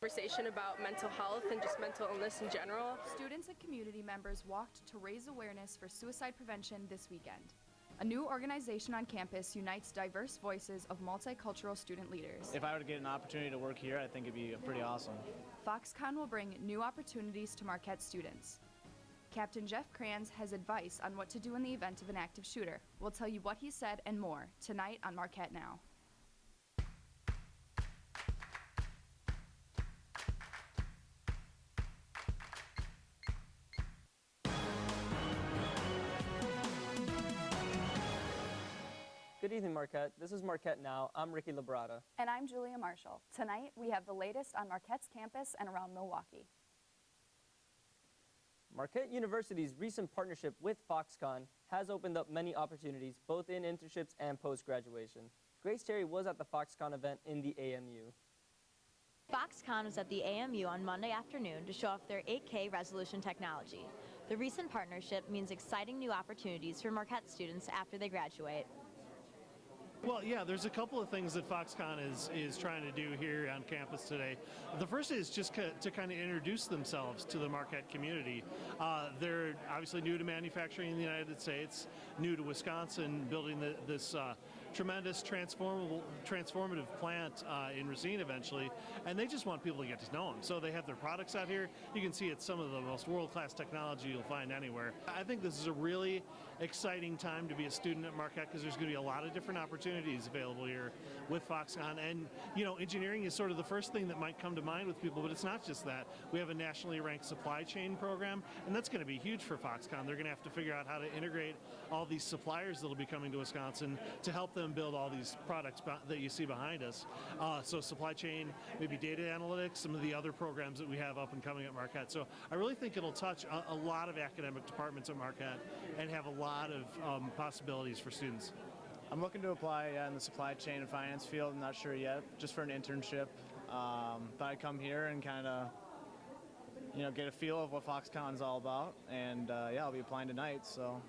Conversation about mental health and just mental illness in general. Students and community members walked to raise awareness for suicide prevention this weekend. A new organization on campus unites diverse voices of multicultural student leaders. If I were to get an opportunity to work here, I think it'd be pretty awesome. Foxconn will bring new opportunities to Marquette students. Captain Jeff Kranz has advice on what to do in the event of an active shooter. We'll tell you what he said and more tonight on Marquette Now. Good evening, Marquette. This is Marquette Now. I'm Ricky Labrada. And I'm Julia Marshall. Tonight, we have the latest on Marquette's campus and around Milwaukee. Marquette University's recent partnership with Foxconn has opened up many opportunities, both in internships and post-graduation. Grace Terry was at the Foxconn event in the AMU. Foxconn was at the AMU on Monday afternoon to show off their 8K resolution technology. The recent partnership means exciting new opportunities for Marquette students after they graduate. Well, yeah, there's a couple of things that Foxconn is trying to do here on campus today. The first is just to kind of introduce themselves to the Marquette community. They're obviously new to manufacturing in the United States, new to Wisconsin, building this tremendous transformative plant in Racine eventually, and they just want people to get to know them. So they have their products out here. You can see it's some of the most world-class technology you'll find anywhere. I think this is a really exciting time to be a student at Marquette because there's going to be a lot of different opportunities available here with Foxconn. And, you know, engineering is sort of the first thing that might come to mind with people, but it's not just that. We have a nationally ranked supply chain program, and that's going to be huge for Foxconn. They're going to have to figure out how to integrate all these suppliers that will be coming to Wisconsin to help them build all these products that you see behind us. So supply chain, maybe data analytics, some of the other programs that we have up and coming at Marquette. So I really think it'll touch a lot of academic departments at Marquette and have a lot of possibilities for students. I'm looking to apply in the supply chain and finance field. I'm not sure yet, just for an internship. Thought I'd come here and kind of, get a feel of what Foxconn's all about. And yeah, I'll be applying tonight. So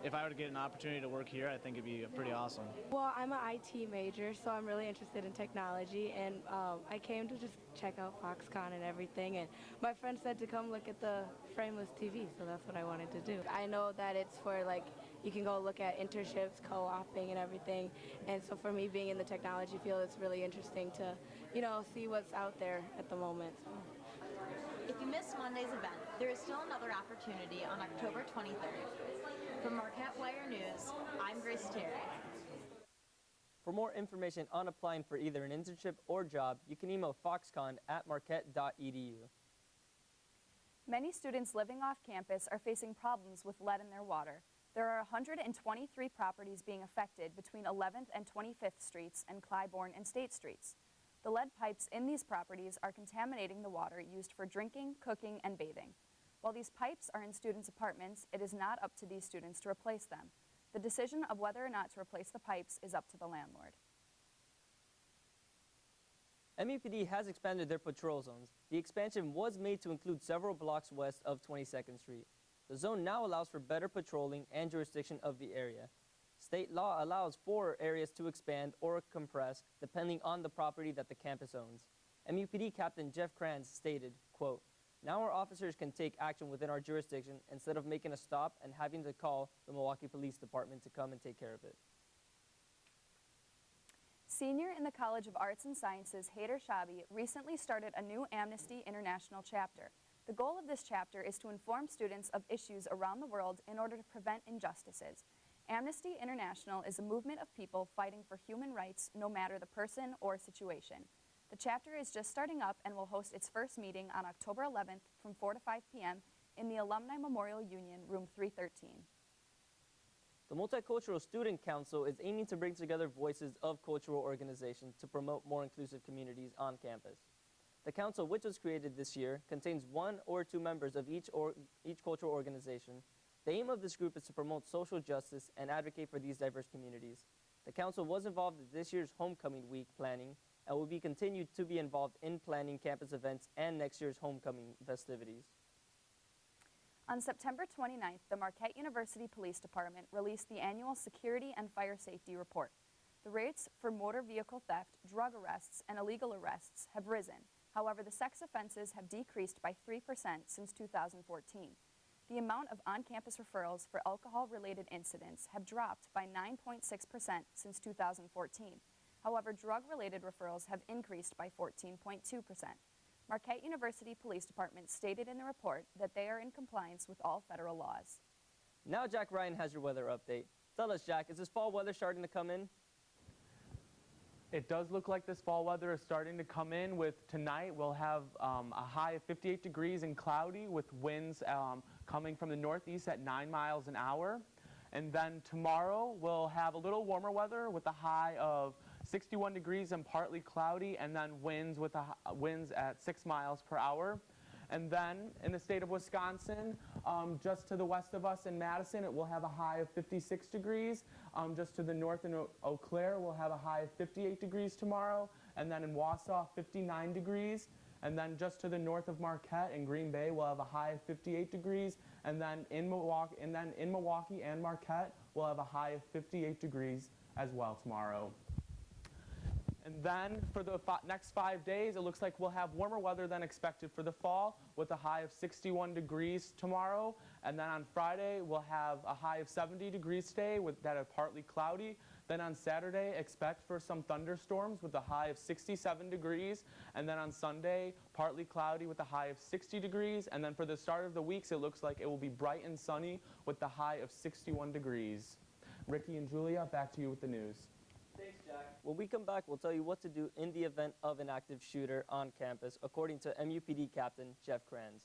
if I were to get an opportunity to work here, I think it'd be pretty awesome. Well, I'm an IT major, so I'm really interested in technology, and I came to just check out Foxconn and everything, and my friend said to come look at the frameless TV, so that's what I wanted to do. I know that it's for, like, you can go look at internships, co-oping, and everything, and so for me being in the technology field, it's really interesting to, see what's out there at the moment. If you missed Monday's event, there is still another opportunity on October 23rd. From Marquette Wire News, I'm Grace Terry. For more information on applying for either an internship or job, you can email foxconn@marquette.edu. Many students living off campus are facing problems with lead in their water. There are 123 properties being affected between 11th and 25th Streets and Clybourne and State Streets. The lead pipes in these properties are contaminating the water used for drinking, cooking, and bathing. While these pipes are in students' apartments, it is not up to these students to replace them. The decision of whether or not to replace the pipes is up to the landlord. MUPD has expanded their patrol zones. The expansion was made to include several blocks west of 22nd Street. The zone now allows for better patrolling and jurisdiction of the area. State law allows 4 areas to expand or compress depending on the property that the campus owns. MUPD Captain Jeff Kranz stated, quote, "Now our officers can take action within our jurisdiction instead of making a stop and having to call the Milwaukee Police Department to come and take care of it." Senior in the College of Arts and Sciences, Haider Shabi, recently started a new Amnesty International chapter. The goal of this chapter is to inform students of issues around the world in order to prevent injustices. Amnesty International is a movement of people fighting for human rights, no matter the person or situation. The chapter is just starting up and will host its first meeting on October 11th from 4 to 5 p.m. in the Alumni Memorial Union, room 313. The Multicultural Student Council is aiming to bring together voices of cultural organizations to promote more inclusive communities on campus. The council, which was created this year, contains 1 or 2 members of each cultural organization. The aim of this group is to promote social justice and advocate for these diverse communities. The council was involved in this year's Homecoming Week planning and will be continued to be involved in planning campus events and next year's homecoming festivities. On September 29th, the Marquette University Police Department released the annual Security and Fire Safety Report. The rates for motor vehicle theft, drug arrests, and illegal arrests have risen. However, the sex offenses have decreased by 3% since 2014. The amount of on-campus referrals for alcohol-related incidents have dropped by 9.6% since 2014. However, drug-related referrals have increased by 14.2%. Marquette University Police Department stated in the report that they are in compliance with all federal laws. Now Jack Ryan has your weather update. Tell us, Jack, is this fall weather starting to come in? It does look like this fall weather is starting to come in. With tonight, we'll have a high of 58 degrees and cloudy with winds coming from the northeast at 9 miles an hour. And then tomorrow, we'll have a little warmer weather with a high of 61 degrees and partly cloudy, and then winds at 6 miles per hour. And then in the state of Wisconsin, just to the west of us in Madison, it will have a high of 56 degrees. Just to the north in Eau Claire, we'll have a high of 58 degrees tomorrow. And then in Wausau, 59 degrees. And then just to the north of Marquette in Green Bay, we'll have a high of 58 degrees. And then in Milwaukee and Marquette, we'll have a high of 58 degrees as well tomorrow. And then for the next 5 days, it looks like we'll have warmer weather than expected for the fall with a high of 61 degrees tomorrow. And then on Friday, we'll have a high of 70 degrees today with that are partly cloudy. Then on Saturday, expect for some thunderstorms with a high of 67 degrees. And then on Sunday, partly cloudy with a high of 60 degrees. And then for the start of the weeks, it looks like it will be bright and sunny with the high of 61 degrees. Ricky and Julia, back to you with the news. Thanks, Jack. When we come back, we'll tell you what to do in the event of an active shooter on campus, according to MUPD Captain Jeff Kranz.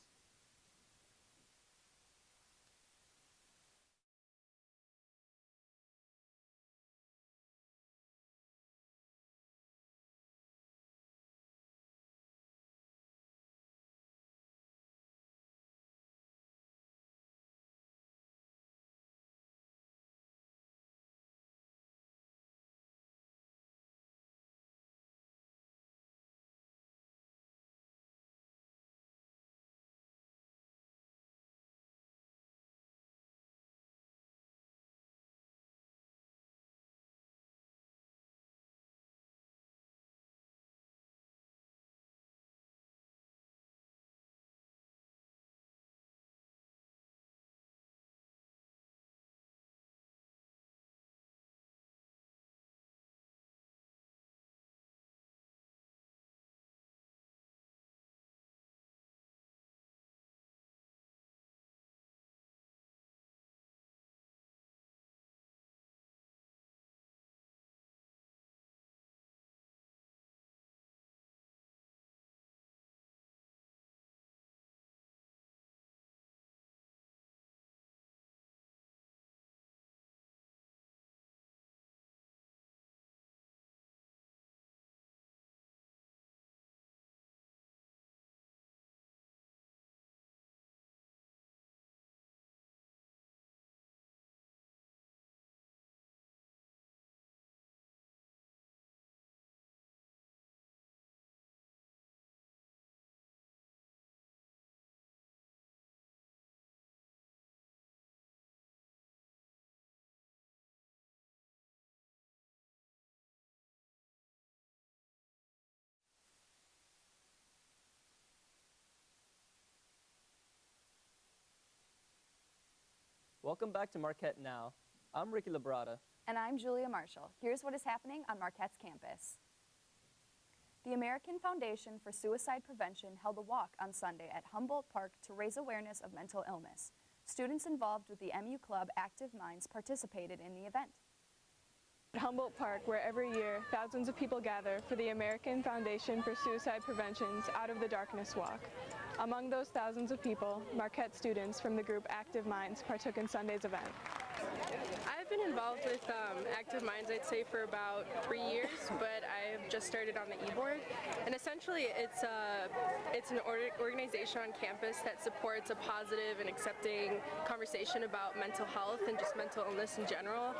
Welcome back to Marquette Now. I'm Ricky Labrada. And I'm Julia Marshall. Here's what is happening on Marquette's campus. The American Foundation for Suicide Prevention held a walk on Sunday at Humboldt Park to raise awareness of mental illness. Students involved with the MU Club Active Minds participated in the event. At Humboldt Park, where every year thousands of people gather for the American Foundation for Suicide Prevention's Out of the Darkness Walk. Among those thousands of people, Marquette students from the group Active Minds partook in Sunday's event. I've been involved with Active Minds, I'd say, for about 3 years, but I've just started on the e-board. And essentially, it's an organization on campus that supports a positive and accepting conversation about mental health and just mental illness in general,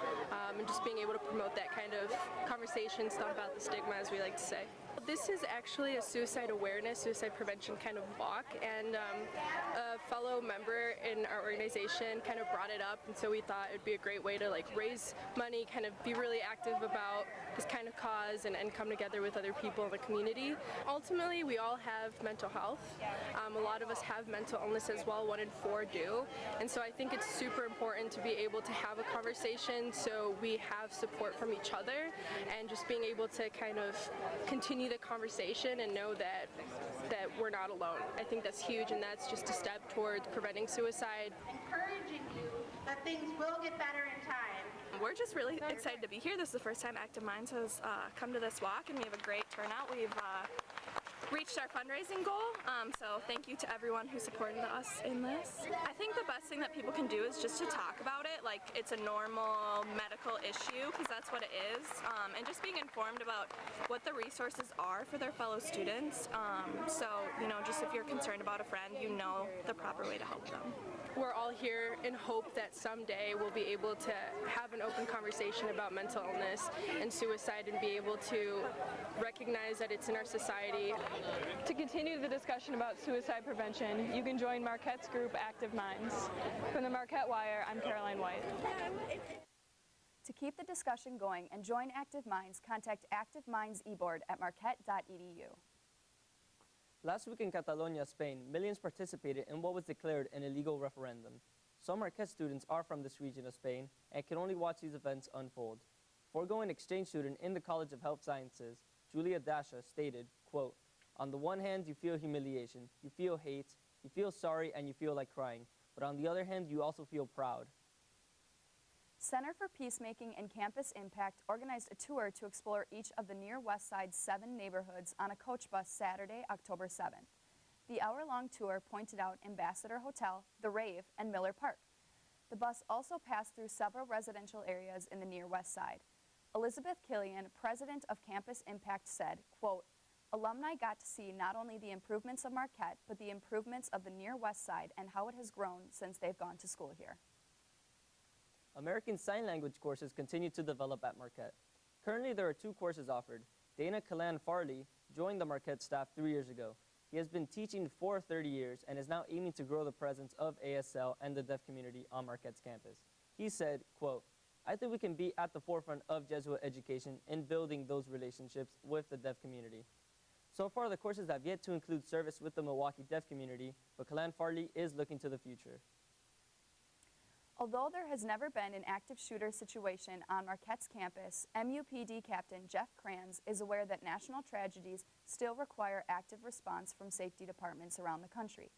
and just being able to promote that kind of conversation, stomp out the stigma, as we like to say. This is actually a suicide awareness, suicide prevention kind of walk, and a fellow member in our organization kind of brought it up, and so we thought it would be a great way to like raise money, kind of be really active about this kind of cause and come together with other people in the community. Ultimately, we all have mental health. A lot of us have mental illness as well, 1 in 4 do, and so I think it's super important to be able to have a conversation so we have support from each other, and just being able to kind of continue the conversation and know that we're not alone. I think that's huge, and that's just a step towards preventing suicide. Encouraging you that things will get better in time. We're just really excited to be here. This is the first time Active Minds has come to this walk, and we have a great turnout. We've reached our fundraising goal, so thank you to everyone who supported us in this. I think the best thing that people can do is just to talk about it like it's a normal medical issue, because that's what it is, and just being informed about what the resources are for their fellow students. So, you know, just if you're concerned about a friend, you know the proper way to help them. We're all here in hope that someday we'll be able to have an open conversation about mental illness and suicide and be able to recognize that it's in our society. To continue the discussion about suicide prevention, you can join Marquette's group Active Minds. From the Marquette Wire, I'm Caroline White. To keep the discussion going and join Active Minds, contact Active Minds eBoard at marquette.edu. Last week in Catalonia, Spain, millions participated in what was declared an illegal referendum. Some Marquette students are from this region of Spain and can only watch these events unfold. Foregoing exchange student in the College of Health Sciences, Julia Dasha, stated, quote, "On the one hand, you feel humiliation, you feel hate, you feel sorry, and you feel like crying. But on the other hand, you also feel proud." Center for Peacemaking and Campus Impact organized a tour to explore each of the Near West Side's 7 neighborhoods on a coach bus Saturday, October 7th. The hour-long tour pointed out Ambassador Hotel, The Rave, and Miller Park. The bus also passed through several residential areas in the Near West Side. Elizabeth Killian, president of Campus Impact, said, quote, "Alumni got to see not only the improvements of Marquette, but the improvements of the Near West Side and how it has grown since they've gone to school here." American Sign Language courses continue to develop at Marquette. Currently, there are 2 courses offered. Dana Callan Farley joined the Marquette staff 3 years ago. He has been teaching for 30 years and is now aiming to grow the presence of ASL and the deaf community on Marquette's campus. He said, quote, "I think we can be at the forefront of Jesuit education in building those relationships with the deaf community." So far, the courses have yet to include service with the Milwaukee deaf community, but Callan Farley is looking to the future. Although there has never been an active shooter situation on Marquette's campus, MUPD Captain Jeff Kranz is aware that national tragedies still require active response from safety departments around the country.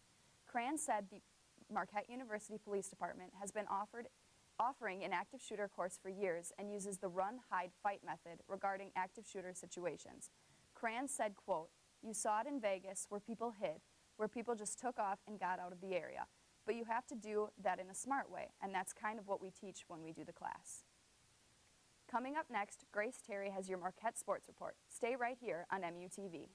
Kranz said the Marquette University Police Department has been offering an active shooter course for years and uses the run, hide, fight method regarding active shooter situations. Kranz said, quote, "You saw it in Vegas where people hid, where people just took off and got out of the area. But you have to do that in a smart way, and that's kind of what we teach when we do the class." Coming up next, Grace Terry has your Marquette Sports Report. Stay right here on MUTV.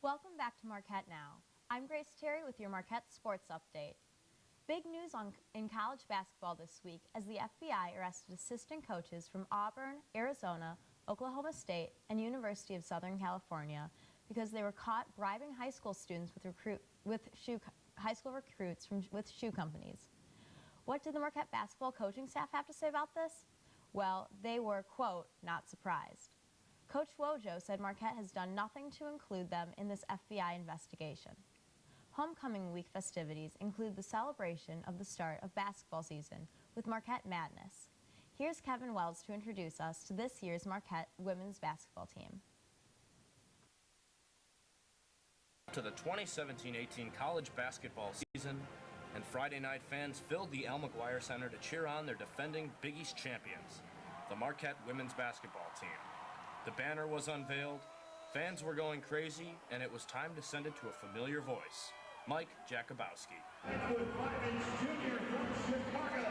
Welcome back to Marquette Now. I'm Grace Terry with your Marquette Sports Update. Big news in college basketball this week as the FBI arrested assistant coaches from Auburn, Arizona, Oklahoma State, and University of Southern California because they were caught bribing high school students with shoe companies. What did the Marquette basketball coaching staff have to say about this? Well, they were, quote, not surprised. Coach Wojo said Marquette has done nothing to include them in this FBI investigation. Homecoming week festivities include the celebration of the start of basketball season with Marquette Madness. Here's Kevin Wells to introduce us to this year's Marquette women's basketball team. To the 2017-18 college basketball season, and Friday night fans filled the Al McGuire Center to cheer on their defending Big East champions, the Marquette women's basketball team. The banner was unveiled, fans were going crazy, and it was time to send it to a familiar voice, Mike Jakubowski. Junior from Chicago.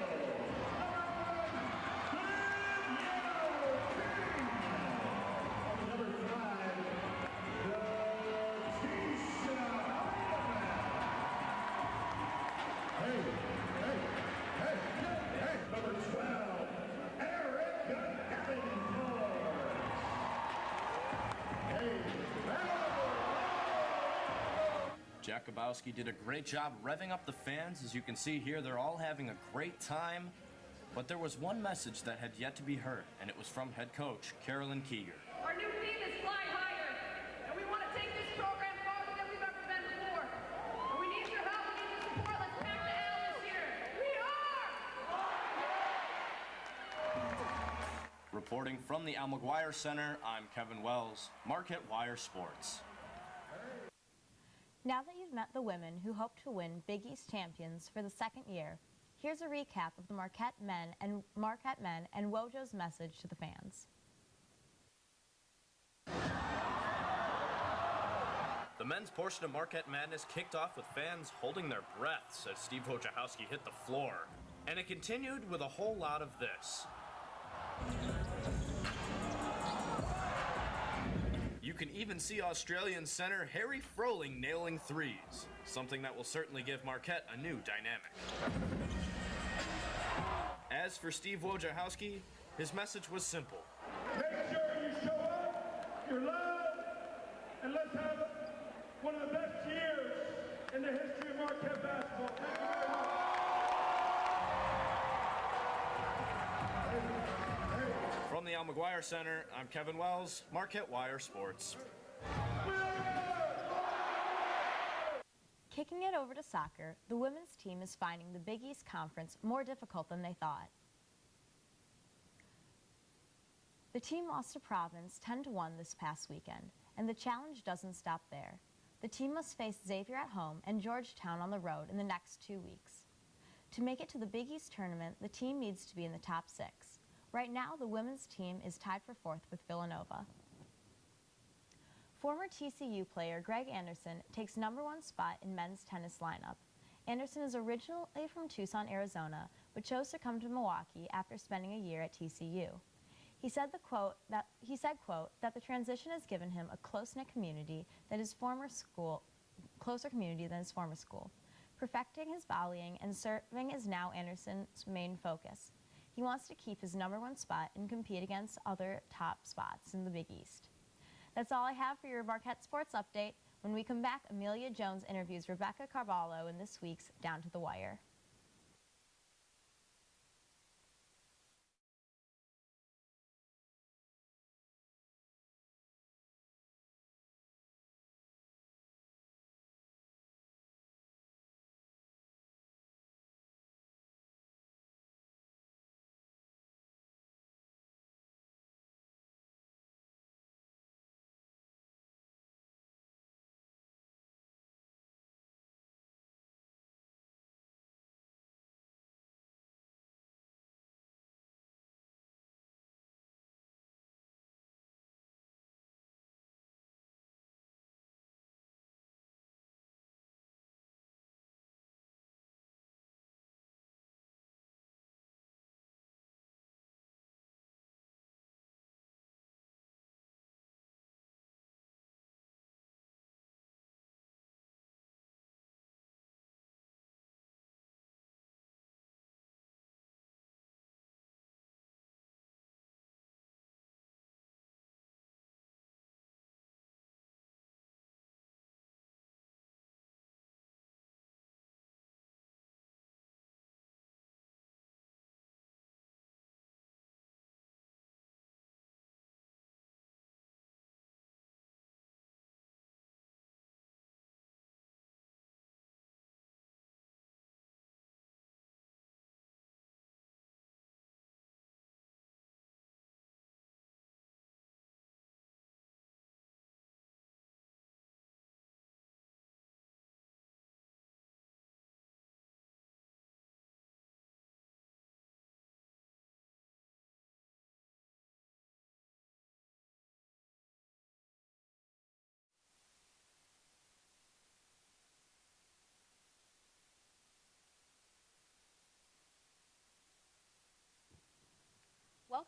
Jakubowski did a great job revving up the fans. As you can see here, they're all having a great time. But there was one message that had yet to be heard, and it was from head coach Carolyn Keeger. Our new theme is Fly Higher, and we want to take this program farther than we've ever been before. And we need your help, we need your support. Let's pack the L this year. We are! Reporting from the Al McGuire Center, I'm Kevin Wells, Marquette Wire Sports. Now that you've met the women who hope to win Big East champions for the second year, here's a recap of the Marquette men and Wojo's message to the fans. The men's portion of Marquette Madness kicked off with fans holding their breaths as Steve Wojciechowski hit the floor. And it continued with a whole lot of this. You can even see Australian center Harry Froling nailing threes, something that will certainly give Marquette a new dynamic. As for Steve Wojciechowski, his message was simple. Make sure you show up, you're loud, and let's have one of the best years in the history of Marquette basketball. Thank you very much. From the Al McGuire Center, I'm Kevin Wells, Marquette Wire Sports. Kicking it over to soccer, the women's team is finding the Big East Conference more difficult than they thought. The team lost to Providence 10-1 this past weekend, and the challenge doesn't stop there. The team must face Xavier at home and Georgetown on the road in the next 2 weeks. To make it to the Big East tournament, the team needs to be in the top 6. Right now, the women's team is tied for 4th with Villanova. Former TCU player Greg Anderson takes #1 spot in men's tennis lineup. Anderson is originally from Tucson, Arizona, but chose to come to Milwaukee after spending a year at TCU. He said, quote, that the transition has given him a closer community than his former school. Perfecting his volleying and serving is now Anderson's main focus. He wants to keep his #1 spot and compete against other top spots in the Big East. That's all I have for your Marquette Sports Update. When we come back, Amelia Jones interviews Rebecca Carvalho in this week's Down to the Wire.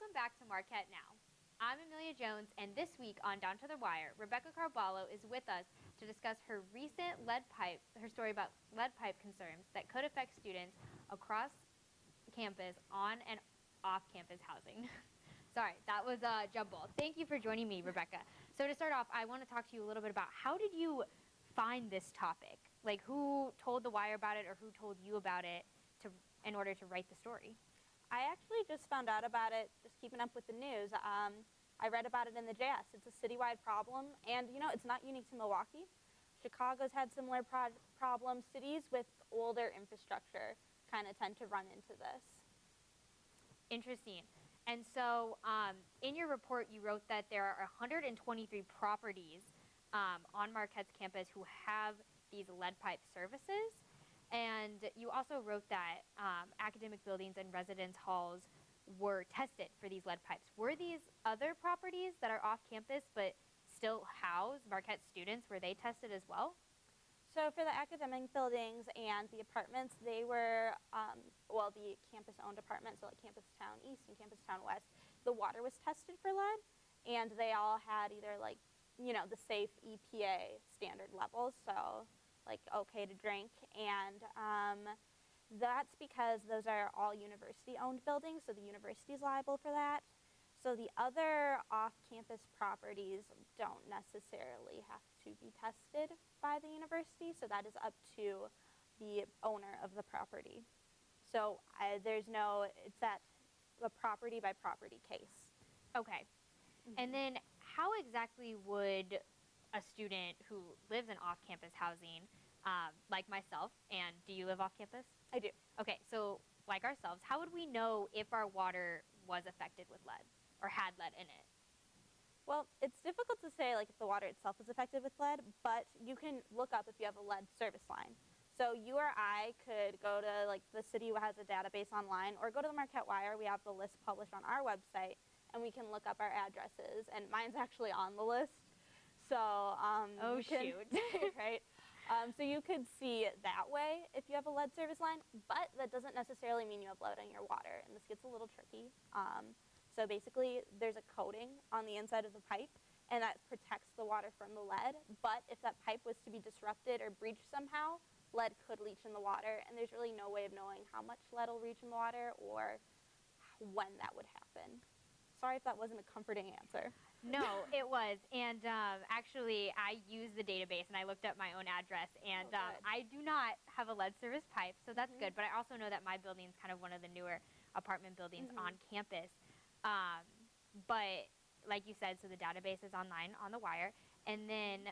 Welcome back to Marquette Now. I'm Amelia Jones, and this week on Down to the Wire, Rebecca Carballo is with us to discuss her story about lead pipe concerns that could affect students across campus on and off campus housing. Sorry, that was a jumble. Thank you for joining me, Rebecca. So to start off, I want to talk to you a little bit about how did you find this topic? Like, who told the Wire about it, or who told you about it in order to write the story? I actually just found out about it just keeping up with the news. I read about it in the JS. It's a citywide problem, and it's not unique to Milwaukee. Chicago's had similar problems. Cities with older infrastructure kind of tend to run into this. Interesting. And so in your report, you wrote that there are 123 properties on Marquette's campus who have these lead pipe services. And you also wrote that academic buildings and residence halls were tested for these lead pipes. Were these other properties that are off campus but still house Marquette students, were they tested as well? So for the academic buildings and the apartments, they were, the campus-owned apartments, so like Campus Town East and Campus Town West, the water was tested for lead, and they all had either the safe EPA standard levels, so like okay to drink, and that's because those are all university-owned buildings, so the university is liable for that. So the other off-campus properties don't necessarily have to be tested by the university, so that is up to the owner of the property. So it's at the property-by-property case. Okay. Mm-hmm. And then how exactly would a student who lives in off-campus housing, like myself, and do you live off-campus? I do. Okay, so like ourselves, how would we know if our water was affected with lead or had lead in it? Well, it's difficult to say if the water itself is affected with lead, but you can look up if you have a lead service line. So you or I could go to the city who has a database online, or go to the Marquette Wire. We have the list published on our website, and we can look up our addresses, and mine's actually on the list. So shoot. Right? So you could see it that way if you have a lead service line, but that doesn't necessarily mean you have lead in your water, and this gets a little tricky. So basically, there's a coating on the inside of the pipe, and that protects the water from the lead, but if that pipe was to be disrupted or breached somehow, lead could leach in the water, and there's really no way of knowing how much lead will reach in the water or when that would happen. Sorry if that wasn't a comforting answer. No, it was. And actually, I used the database, and I looked up my own address, and I do not have a lead service pipe, so that's good. But I also know that my building is kind of one of the newer apartment buildings on campus. But like you said, so the database is online on the Wire. And then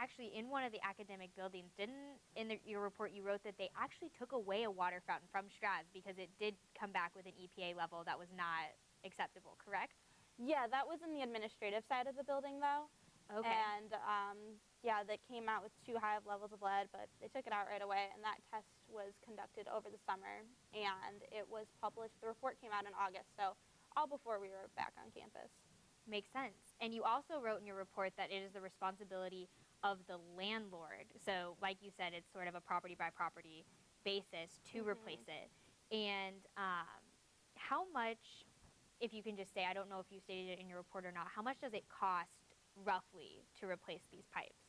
actually, in one of the academic buildings, your report, you wrote that they actually took away a water fountain from Straz because it did come back with an EPA level that was not acceptable, correct? Yeah, that was in the administrative side of the building, though. Okay. And that came out with too high of levels of lead, but they took it out right away, and that test was conducted over the summer, and it was published. The report came out in August, so all before we were back on campus. Makes sense. And you also wrote in your report that it is the responsibility of the landlord. So like you said, it's sort of a property-by-property basis to replace it. And how much, if you can just say, I don't know if you stated it in your report or not, how much does it cost roughly to replace these pipes?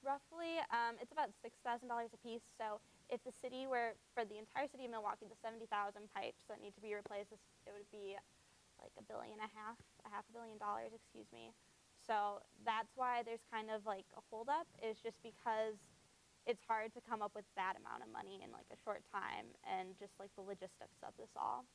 Roughly, it's about $6,000 a piece. So if the city were, for the entire city of Milwaukee, the 70,000 pipes that need to be replaced, it would be like $1.5 billion, $500 million, excuse me. So that's why there's kind of like a holdup, is just because it's hard to come up with that amount of money in like a short time, and just like the logistics of this all.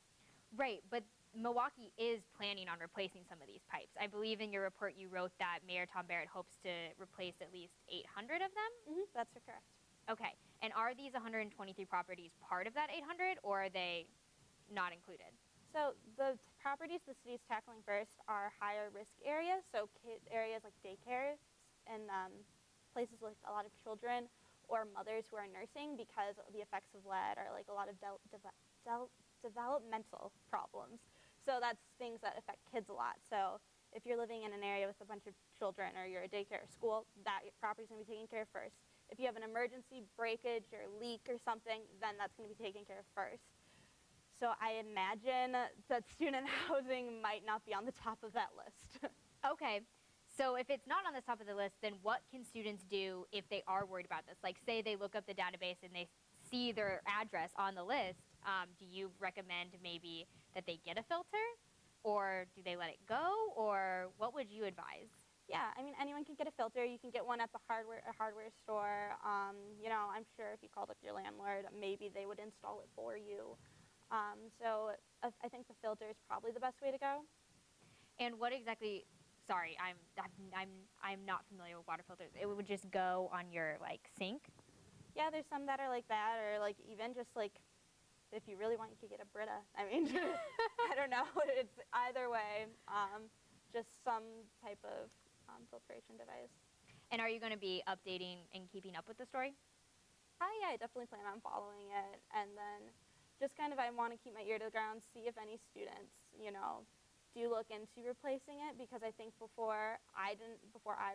Right, but Milwaukee is planning on replacing some of these pipes. I believe in your report you wrote that Mayor Tom Barrett hopes to replace at least 800 of them? That's correct. Okay, and are these 123 properties part of that 800, or are they not included? So the properties the city is tackling first are higher risk areas, so areas like daycares and places with a lot of children or mothers who are nursing, because the effects of lead are like a lot of developmental problems. So that's things that affect kids a lot. So if you're living in an area with a bunch of children, or you're a daycare or school, that property's going to be taken care of first. If you have an emergency breakage or leak or something, then that's going to be taken care of first. So I imagine that student housing might not be on the top of that list. Okay. So if it's not on the top of the list, then what can students do if they are worried about this? Like, say they look up the database and they see their address on the list. Do you recommend maybe that they get a filter? Or do they let it go? Or what would you advise? Yeah, I mean, anyone can get a filter. You can get one at the hardware store. You know, I'm sure if you called up your landlord, maybe they would install it for you. So I think the filter is probably the best way to go. And what exactly? Sorry, I'm not familiar with water filters. It would just go on your like sink. Yeah, there's some that are like that, or like even just like if you really want, you could get a Brita. I mean, I don't know. It's either way, just some type of filtration device. And are you going to be updating and keeping up with the story? Yeah, I definitely plan on following it, and then just kind of I want to keep my ear to the ground, see if any students, you know, do look into replacing it, because I think before I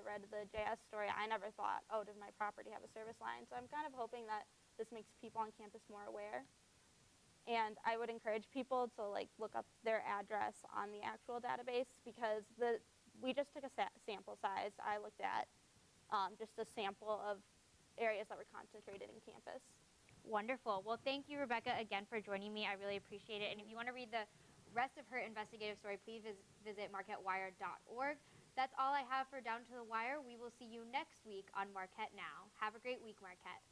read the JS story, I never thought, oh, does my property have a service line? So I'm kind of hoping that this makes people on campus more aware. And I would encourage people to like look up their address on the actual database, because we just took a sample size. I looked at just a sample of areas that were concentrated in campus. Wonderful. Well, thank you, Rebecca, again for joining me. I really appreciate it. And if you want to read the rest of her investigative story, please visit marquettewire.org. That's all I have for Down to the Wire. We will see you next week on Marquette Now. Have a great week, Marquette.